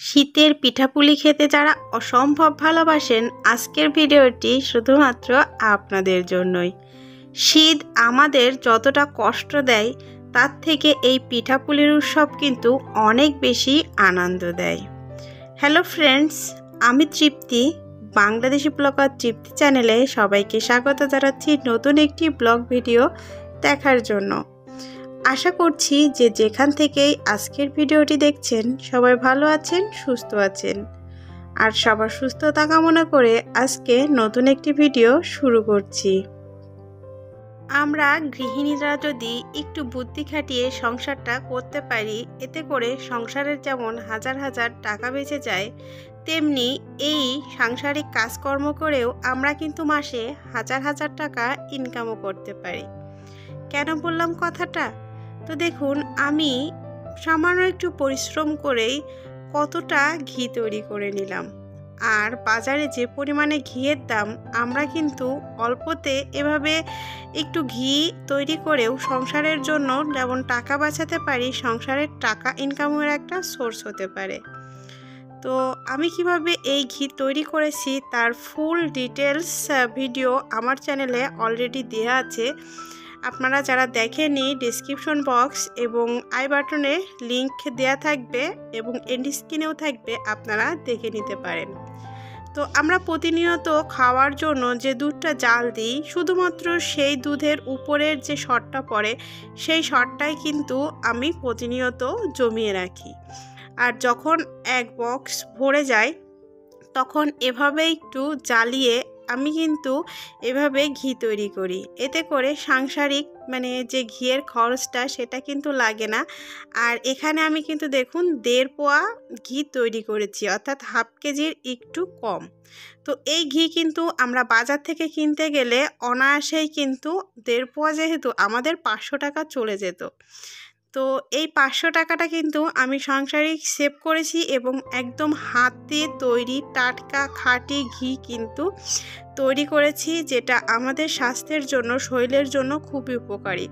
শীতের পিঠাপুলি খেতে যারা অসম্ভব ভালোবাসেন, আজকের ভিডিওটি শুধুমাত্র আপনাদের জন্যই। শীত আমাদের যতটা কষ্ট দেয়, তার থেকে এই পিঠাপুলির উৎসব কিন্তু অনেক বেশি আনন্দ দেয়। হ্যালো ফ্রেন্ডস, আমি তৃপ্তি, বাংলাদেশি ব্লগার তৃপ্তি চ্যানেলে সবাইকে স্বাগত জানাচ্ছি নতুন একটি ব্লগ ভিডিও দেখার জন্য। আশা করছি যে যেখান থেকেই আজকের ভিডিওটি দেখছেন সবাই ভালো আছেন, সুস্থ আছেন। আর সবার সুস্থতা কামনা করে আজকে নতুন একটি ভিডিও শুরু করছি। আমরা গৃহিণীরা যদি একটু বুদ্ধি খাটিয়ে সংসারটা করতে পারি, এতে করে সংসারের যেমন হাজার হাজার টাকা বেঁচে যায়, তেমনি এই সাংসারিক কাজকর্ম করেও আমরা কিন্তু মাসে হাজার হাজার টাকা ইনকামও করতে পারি। কেন বললাম কথাটা? তো দেখুন, আমি সামান্য একটু পরিশ্রম করেই কতটা ঘি তৈরি করে নিলাম। আর বাজারে যে পরিমাণে ঘিয়ের দাম, আমরা কিন্তু অল্পতে এভাবে একটু ঘি তৈরি করেও সংসারের জন্য যেমন টাকা বাঁচাতে পারি, সংসারের টাকা ইনকামের একটা সোর্স হতে পারে। তো আমি কিভাবে এই ঘি তৈরি করেছি তার ফুল ডিটেলস ভিডিও আমার চ্যানেলে অলরেডি দেওয়া আছে। আপনারা যারা দেখেননি, ডেসক্রিপশন বক্স এবং আই বাটনে লিংক দেয়া থাকবে এবং এন্ড স্ক্রিনেও থাকবে, আপনারা দেখে নিতে পারেন। তো আমরা প্রতিনিয়ত খাওয়ার জন্য যে দুধটা জাল দিই, শুধুমাত্র সেই দুধের উপরের যে সরটা পড়ে, সেই সরটাই কিন্তু আমি প্রতিনিয়ত জমিয়ে রাখি। আর যখন এক বক্স ভরে যায়, তখন এভাবে একটু জ্বালিয়ে আমি কিন্তু এভাবে ঘি তৈরি করি। এতে করে সাংসারিক যে ঘিয়ের খরচটা সেটা কিন্তু লাগে না। আর এখানে আমি কিন্তু দেখুন 1.5 পোয়া ঘি তৈরি করেছি, অর্থাৎ হাফ কেজির একটু কম। তো এই ঘি কিন্তু আমরা বাজার থেকে কিনতে গেলে অনায়াসেই কিন্তু 1.5 পোয়া, যেহেতু আমাদের 500 টাকা চলে যেত। তো এই 500 টাকাটা কিন্তু আমি সাংসারিক সেভ করেছি এবং একদম হাতে তৈরি টাটকা খাঁটি ঘি কিন্তু তৈরি করেছি, যেটা আমাদের স্বাস্থ্যের জন্য, শরীরের জন্য খুবই উপকারী।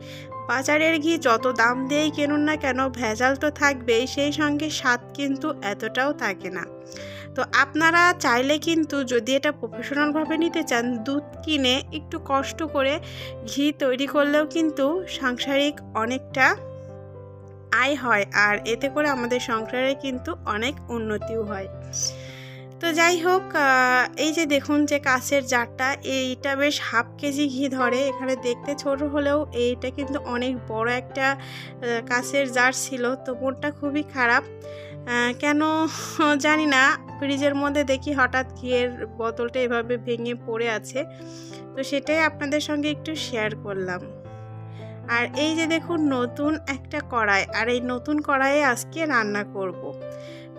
বাজারের ঘি যত দাম দিয়েই কিনুন না কেন, ভেজাল তো থাকবেই, সেই সঙ্গে স্বাদ কিন্তু এতটাও থাকে না। তো আপনারা চাইলে কিন্তু যদি এটা প্রফেশনালভাবে নিতে চান, দুধ কিনে একটু কষ্ট করে ঘি তৈরি করলেও কিন্তু সাংসারিক অনেকটা আয় হয়, আর এতে করে আমাদের সংসারে কিন্তু অনেক উন্নতিও হয়। তো যাই হোক, এই যে দেখুন যে কাঁচের জারটা, এইটা বেশ হাফ কেজি ঘি ধরে। এখানে দেখতে ছোট হলেও এইটা কিন্তু অনেক বড় একটা কাঁচের জার ছিল। তো মনটা খুবই খারাপ, কেন জানি না। ফ্রিজের মধ্যে দেখি হঠাৎ ঘিয়ের বোতলটা এভাবে ভেঙে পড়ে আছে। তো সেটাই আপনাদের সঙ্গে একটু শেয়ার করলাম। আর এই যে দেখুন নতুন একটা কড়াই, আর এই নতুন কড়াইয়ে আজকে রান্না করব।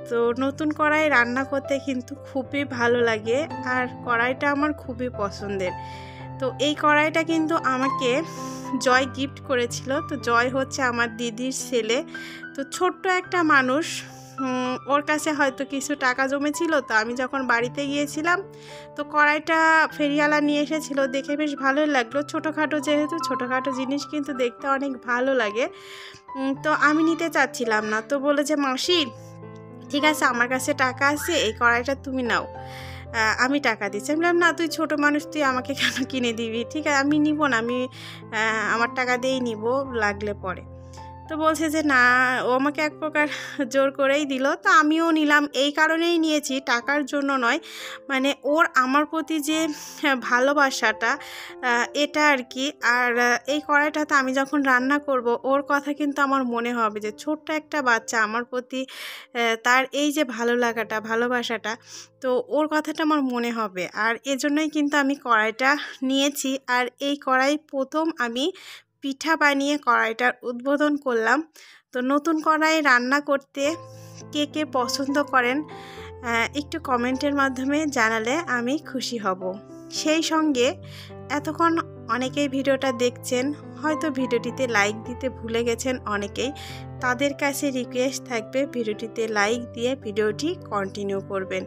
তো নতুন কড়াই রান্না করতে কিন্তু খুবই ভালো লাগে, আর কড়াইটা আমার খুবই পছন্দের। তো এই কড়াইটা কিন্তু আমাকে জয় গিফট করেছিল। তো জয় হচ্ছে আমার দিদির ছেলে। তো ছোট্ট একটা মানুষ, ওর কাছে হয়তো কিছু টাকা জমেছিল। তো আমি যখন বাড়িতে গিয়েছিলাম, তো কড়াইটা ফেরিওয়ালা নিয়ে এসেছিল, দেখে বেশ ভালোই লাগলো। ছোটোখাটো, যেহেতু ছোটোখাটো জিনিস কিন্তু দেখতে অনেক ভালো লাগে। তো আমি নিতে চাচ্ছিলাম না। তো বলে যে, মাসি ঠিক আছে, আমার কাছে টাকা আছে, এই কড়াইটা তুমি নাও, আমি টাকা দিচ্ছি। আমি বললাম, না তুই ছোটো মানুষ, তুই আমাকে কেন কিনে দিবি? ঠিক আছে, আমি নিব না, আমি আমার টাকা দিয়েই নিব, লাগলে পরে। তো বলছে যে না, ও আমাকে এক প্রকার জোর করেই দিল। তো আমিও নিলাম, এই কারণেই নিয়েছি, টাকার জন্য নয়। ওর আমার প্রতি যে ভালোবাসাটা, এটা আর কি। আর এই কড়াইটাতে আমি যখন রান্না করব, ওর কথা কিন্তু আমার মনে হবে যে ছোট্ট একটা বাচ্চা আমার প্রতি তার এই যে ভালো লাগাটা, ভালোবাসাটা, তো ওর কথাটা আমার মনে হবে। আর এজন্যই কিন্তু আমি কড়াইটা নিয়েছি। আর এই কড়াই প্রথম আমি পিঠা বানিয়ে কড়াইটার উদ্বোধন করলাম। তো নতুন কড়াই রান্না করতে কে কে পছন্দ করেন, একটু কমেন্টের মাধ্যমে জানালে আমি খুশি হব। সেই সঙ্গে এতক্ষণ অনেকেই ভিডিওটা দেখছেন, হয়তো ভিডিওটিতে লাইক দিতে ভুলে গেছেন অনেকেই। তাদের কাছে রিকোয়েস্ট থাকবে, ভিডিওটিতে লাইক দিয়ে ভিডিওটি কন্টিনিউ করবেন।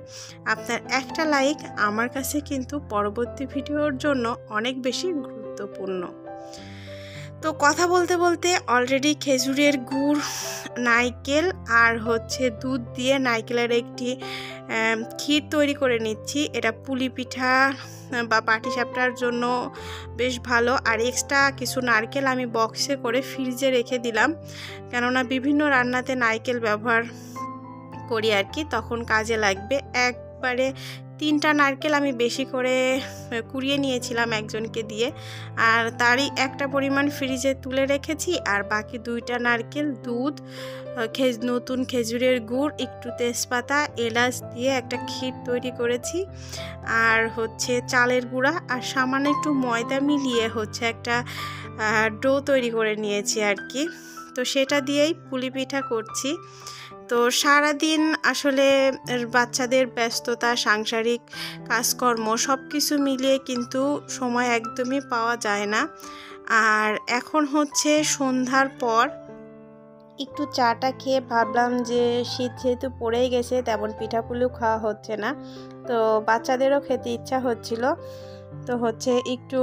আপনার একটা লাইক আমার কাছে কিন্তু পরবর্তী ভিডিওর জন্য অনেক বেশি গুরুত্বপূর্ণ। তো কথা বলতে বলতে অলরেডি খেজুরের গুড়, নারকেল আর হচ্ছে দুধ দিয়ে নারকেলের একটি ক্ষীর তৈরি করে নিচ্ছি। এটা পুলি পিঠা বা পাটিসাপটার জন্য বেশ ভালো। আর এক্সট্রা কিছু নারকেল আমি বক্সে করে ফ্রিজে রেখে দিলাম, কেননা বিভিন্ন রান্নাতে নারকেল ব্যবহার করি আর কি, তখন কাজে লাগবে। একবারে 3টা নারকেল আমি বেশি করে কুড়িয়ে নিয়েছিলাম একজনকে দিয়ে, আর তারই একটা পরিমাণ ফ্রিজে তুলে রেখেছি। আর বাকি 2টা নারকেল, দুধ, নতুন খেজুরের গুড়, একটু তেজপাতা, এলাচ দিয়ে একটা ক্ষীর তৈরি করেছি। আর হচ্ছে চালের গুঁড়া আর সামান্য একটু ময়দা মিলিয়ে হচ্ছে একটা ডো তৈরি করে নিয়েছি আর কি। তো সেটা দিয়েই পুলি পিঠা করছি। তো সারাদিন আসলে বাচ্চাদের ব্যস্ততা, সাংসারিক কাজকর্ম সব কিছু মিলিয়ে কিন্তু সময় একদমই পাওয়া যায় না। আর এখন হচ্ছে সন্ধ্যার পর একটু চাটা খেয়ে ভাবলাম যে শীত যেহেতু পড়েই গেছে, তেমন পিঠাপুলিও খাওয়া হচ্ছে না, তো বাচ্চাদেরও খেতে ইচ্ছা হচ্ছিল। তো হচ্ছে একটু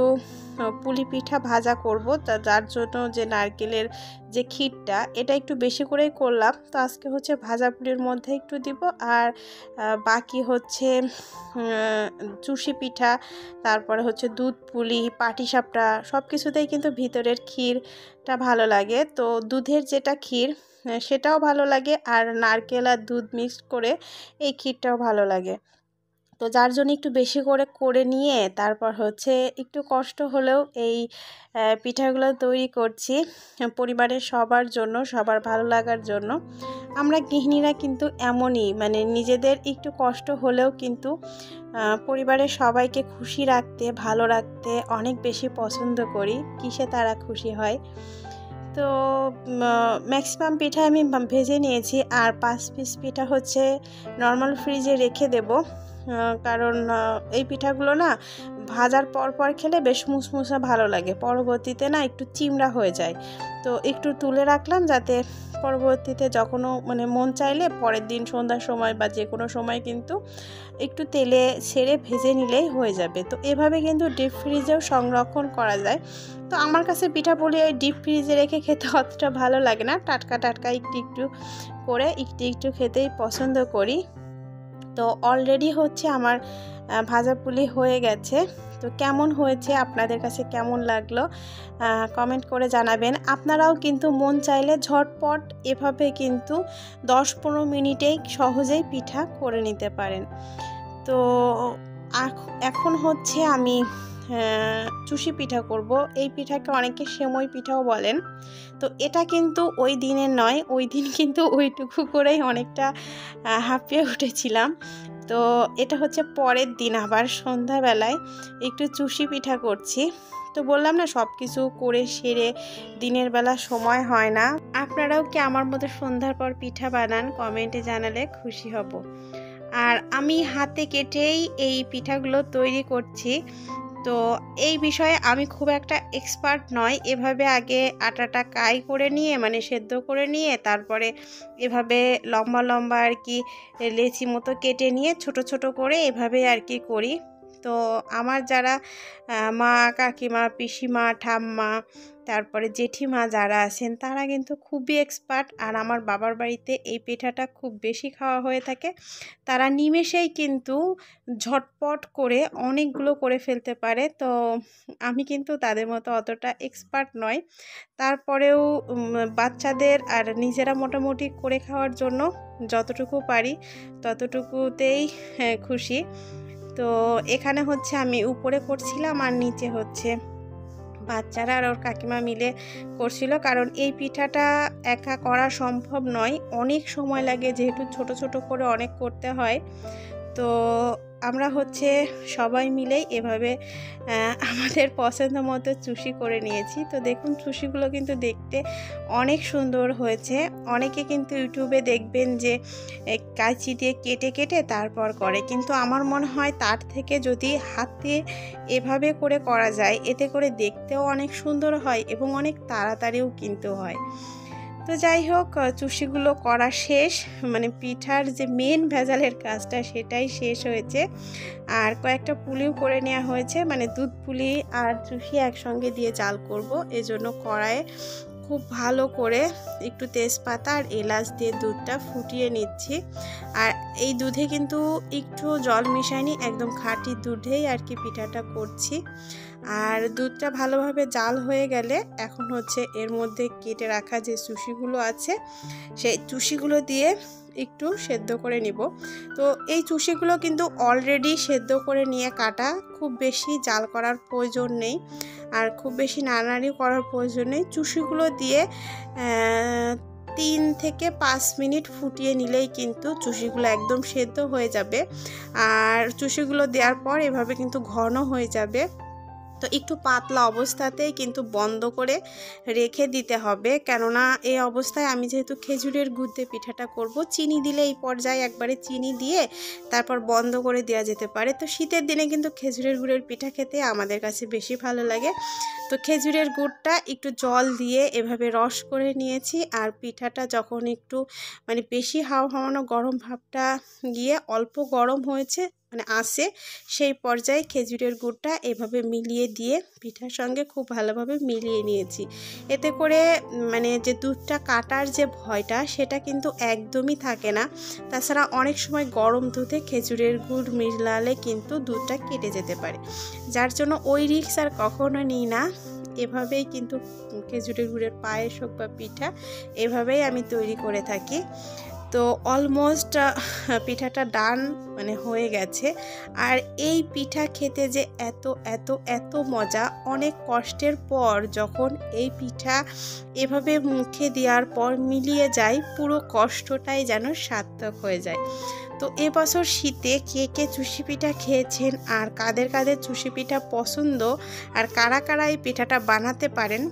পুলি পিঠা ভাজা করব, যার জন্য যে নারকেলের যে ক্ষীরটা এটা একটু বেশি করেই করলাম। তো আজকে হচ্ছে ভাজা পুলির মধ্যে একটু দিব, আর বাকি হচ্ছে চুষি পিঠা, তারপরে হচ্ছে দুধ পুলি, পাটিসাপটা সব কিছুতেই কিন্তু ভিতরের ক্ষীরটা ভালো লাগে। তো দুধের যেটা ক্ষীর সেটাও ভালো লাগে, আর নারকেল আর দুধ মিক্স করে এই ক্ষীরটাও ভালো লাগে। তো যার জন্য একটু বেশি করে নিয়ে তারপর হচ্ছে একটু কষ্ট হলেও এই পিঠাগুলো তৈরি করছি পরিবারের সবার জন্য, সবার ভালো লাগার জন্য। আমরা গৃহিণীরা কিন্তু এমনই, মানে নিজেদের একটু কষ্ট হলেও কিন্তু পরিবারের সবাইকে খুশি রাখতে, ভালো রাখতে অনেক বেশি পছন্দ করি। কিসে তারা খুশি হয়। তো ম্যাক্সিমাম পিঠা আমি ভেজে নিয়েছি, আর 5 পিস পিঠা হচ্ছে নর্মাল ফ্রিজে রেখে দেব, কারণ এই পিঠাগুলো না ভাজার পর খেলে বেশ মুসমুসা ভালো লাগে, পরবর্তীতে না একটু চিমড়া হয়ে যায়। তো একটু তুলে রাখলাম যাতে পরবর্তীতে যখনও মানে মন চাইলে পরের দিন সন্ধ্যার সময় বা যে কোনো সময় কিন্তু একটু তেলে ছেড়ে ভেজে নিলেই হয়ে যাবে। তো এভাবে কিন্তু ডিপ ফ্রিজেও সংরক্ষণ করা যায়। তো আমার কাছে পিঠাপুলি ওই ডিপ ফ্রিজে রেখে খেতে অতটা ভালো লাগে না, টাটকা টাটকা একটু করে একটু খেতেই পছন্দ করি। তো অলরেডি হচ্ছে আমার ভাজা পুলি হয়ে গেছে। তো কেমন হয়েছে, আপনাদের কাছে কেমন লাগলো কমেন্ট করে জানাবেন। আপনারাও কিন্তু মন চাইলে ঝটপট এভাবে কিন্তু 10-15 মিনিটেই সহজেই পিঠা করে নিতে পারেন। তো এখন হচ্ছে আমি চুষি পিঠা করব। এই পিঠাকে অনেকে সেমই পিঠাও বলেন। তো এটা কিন্তু ওই দিনের নয়, ওই দিন কিন্তু ওইটুকু করেই অনেকটা হাঁপিয়ে উঠেছিলাম। তো এটা হচ্ছে পরের দিন আবার সন্ধ্যাবেলায় একটু চুষি পিঠা করছি। তো বললাম না, সব কিছু করে সেরে দিনের বেলা সময় হয় না। আপনারাও কি আমার মতো সন্ধ্যার পর পিঠা বানান? কমেন্টে জানালে খুশি হব। আর আমি হাতে কেটেই এই পিঠাগুলো তৈরি করছি। তো এই বিষয়ে আমি খুব একটা এক্সপার্ট নয়। এভাবে আগে আটাটা কাই করে নিয়ে, মানে সেদ্ধ করে নিয়ে, তারপরে এভাবে লম্বা লম্বা আর কি লেচি মতো কেটে নিয়ে ছোট ছোট করে এভাবে আর কি করি। তো আমার যারা মা, কাকিমা, পিসিমা, ঠাম্মা, তারপরে জেঠিমা যারা আছেন তারা কিন্তু খুবই এক্সপার্ট। আর আমার বাবার বাড়িতে এই পিঠাটা খুব বেশি খাওয়া হয়ে থাকে। তারা নিমেষেই কিন্তু ঝটপট করে অনেকগুলো করে ফেলতে পারে। তো আমি কিন্তু তাদের মতো অতটা এক্সপার্ট নয়। তারপরেও বাচ্চাদের আর নিজেরা মোটামুটি করে খাওয়ার জন্য যতটুকু পারি ততটুকুতেই খুশি। তো এখানে হচ্ছে আমি উপরে করছিলাম, আর নিচে হচ্ছে বাচ্চারা আর ওর কাকিমা মিলে করছিল। কারণ এই পিঠাটা একা করা সম্ভব নয়, অনেক সময় লাগে, যেহেতু ছোট ছোট করে অনেক করতে হয়। তো আমরা হচ্ছে সবাই মিলেই এভাবে আমাদের পছন্দ মতো চুষি করে নিয়েছি। তো দেখুন, চুষিগুলো কিন্তু দেখতে অনেক সুন্দর হয়েছে। অনেকে কিন্তু ইউটিউবে দেখবেন যে কাঁচি দিয়ে কেটে কেটে তারপর করে, কিন্তু আমার মনে হয় তার থেকে যদি হাতে এভাবে করে করা যায়, এতে করে দেখতেও অনেক সুন্দর হয় এবং অনেক তাড়াতাড়িও কিন্তু হয়। তো যাই হোক, চুষিগুলো করা শেষ, মানে পিঠার যে মেন ভেজালের কাজটা সেটাই শেষ হয়েছে। আর কয়েকটা পুলিও করে নেওয়া হয়েছে, মানে দুধ পুলি আর চুষি একসঙ্গে দিয়ে জাল করব, এজন্য কড়াইয়ে খুব ভালো করে একটু তেজপাতা আর এলাচ দিয়ে দুধটা ফুটিয়ে নিচ্ছি। আর এই দুধে কিন্তু একটু জল মিশাইনি, একদম খাঁটি দুধেই আর কি পিঠাটা করছি। আর দুধটা ভালোভাবে জাল হয়ে গেলে এখন হচ্ছে এর মধ্যে কেটে রাখা যে চুষিগুলো আছে সেই চুষিগুলো দিয়ে একটু সেদ্ধ করে নিব। তো এই চুষিগুলো কিন্তু অলরেডি সেদ্ধ করে নিয়ে কাটা, খুব বেশি জাল করার প্রয়োজন নেই আর খুব বেশি নাড়ানাড়ি করার প্রয়োজন নেই। চুষিগুলো দিয়ে 3 থেকে 5 মিনিট ফুটিয়ে নিলেই কিন্তু চুষিগুলো একদম সেদ্ধ হয়ে যাবে। আর চুষিগুলো দেওয়ার পর এভাবে কিন্তু ঘন হয়ে যাবে। তো একটু পাতলা অবস্থাতেই কিন্তু বন্ধ করে রেখে দিতে হবে, কেননা এই অবস্থায় আমি যেহেতু খেজুরের গুড় দিয়ে পিঠাটা করব, চিনি দিলে এই পর্যায়ে একবারে চিনি দিয়ে তারপর বন্ধ করে দেওয়া যেতে পারে। তো শীতের দিনে কিন্তু খেজুরের গুড়ের পিঠা খেতে আমাদের কাছে বেশি ভালো লাগে। তো খেজুরের গুড়টা একটু জল দিয়ে এভাবে রস করে নিয়েছি। আর পিঠাটা যখন একটু মানে বেশি হাওয়ানো গরম ভাবটা গিয়ে অল্প গরম হয়েছে মানে আসে, সেই পর্যায়ে খেজুরের গুড়টা এভাবে মিলিয়ে দিয়ে পিঠার সঙ্গে খুব ভালোভাবে মিলিয়ে নিয়েছি। এতে করে মানে যে দুধটা কাটার যে ভয়টা সেটা কিন্তু একদমই থাকে না। তাছাড়া অনেক সময় গরম দুধে খেজুরের গুড় মিলালে কিন্তু দুধটা কেটে যেতে পারে, যার জন্য ওই রিস্ক আর কখনো নিই না। এভাবেই কিন্তু খেজুরের গুড়ের পায়েস হোক বা পিঠা এভাবেই আমি তৈরি করে থাকি। তো অলমোস্ট পিঠাটা ডান মানে হয়ে গেছে। আর এই পিঠা খেতে যে এত এত এত মজা, অনেক কষ্টের পর যখন এই পিঠা এভাবে মুখে দেওয়ার পর মিলিয়ে যায়, পুরো কষ্টটাই যেন সার্থক হয়ে যায়। তো এবছর শীতে কে কে চুষি পিঠা খেয়েছেন আর কাদের কাদের চুষি পিঠা পছন্দ আর কারা কারা এই পিঠাটা বানাতে পারেন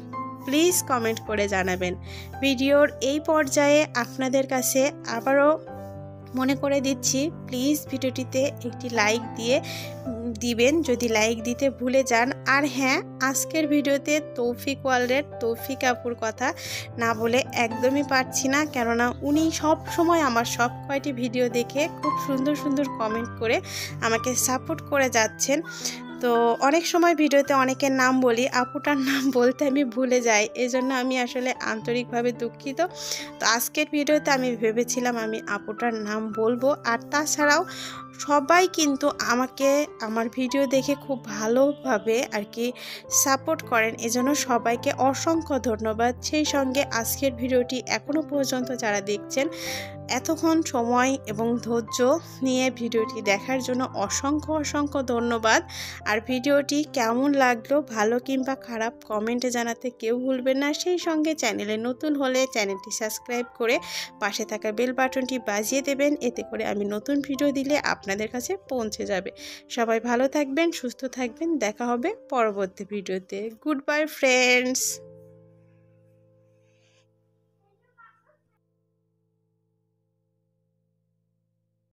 প্লিজ কমেন্ট করে জানাবেন। ভিডিওর এই পর্যায়ে আপনাদের কাছে আবারও মনে করে দিচ্ছি, প্লিজ ভিডিওটিতে একটি লাইক দিয়ে দিবেন যদি লাইক দিতে ভুলে যান। আর হ্যাঁ, আজকের ভিডিওতে তৌফিক ওয়ার্ল্ডের তৌফিক আপুর কথা না বলে একদমই পারছি না, কেননা উনি সব সময় আমার সব কয়টি ভিডিও দেখে খুব সুন্দর সুন্দর কমেন্ট করে আমাকে সাপোর্ট করে যাচ্ছেন। তো অনেক সময় ভিডিওতে অনেকের নাম বলি, আপুটার নাম বলতে আমি ভুলে যাই, এজন্য আমি আসলে আন্তরিকভাবে দুঃখিত। তো আজকের ভিডিওতে আমি ভেবেছিলাম আমি আপুটার নাম বলবো। আর তাছাড়াও সবাই কিন্তু আমাকে আমার ভিডিও দেখে খুব ভালোভাবে আর কি সাপোর্ট করেন, এজন্য সবাইকে অসংখ্য ধন্যবাদ। সেই সঙ্গে আজকের ভিডিওটি এখনও পর্যন্ত যারা দেখছেন, এতক্ষণ সময় এবং ধৈর্য নিয়ে ভিডিওটি দেখার জন্য অসংখ্য অসংখ্য ধন্যবাদ। আর ভিডিওটি কেমন লাগলো ভালো কিংবা খারাপ কমেন্টে জানাতে কেউ ভুলবেন না। সেই সঙ্গে চ্যানেলে নতুন হলে চ্যানেলটি সাবস্ক্রাইব করে পাশে থাকা বেল বাটনটি বাজিয়ে দেবেন, এতে করে আমি নতুন ভিডিও দিলে আপনাদের কাছে পৌঁছে যাবে। সবাই ভালো থাকবেন, সুস্থ থাকবেন, দেখা হবে পরবর্তী ভিডিওতে। Good bye friends.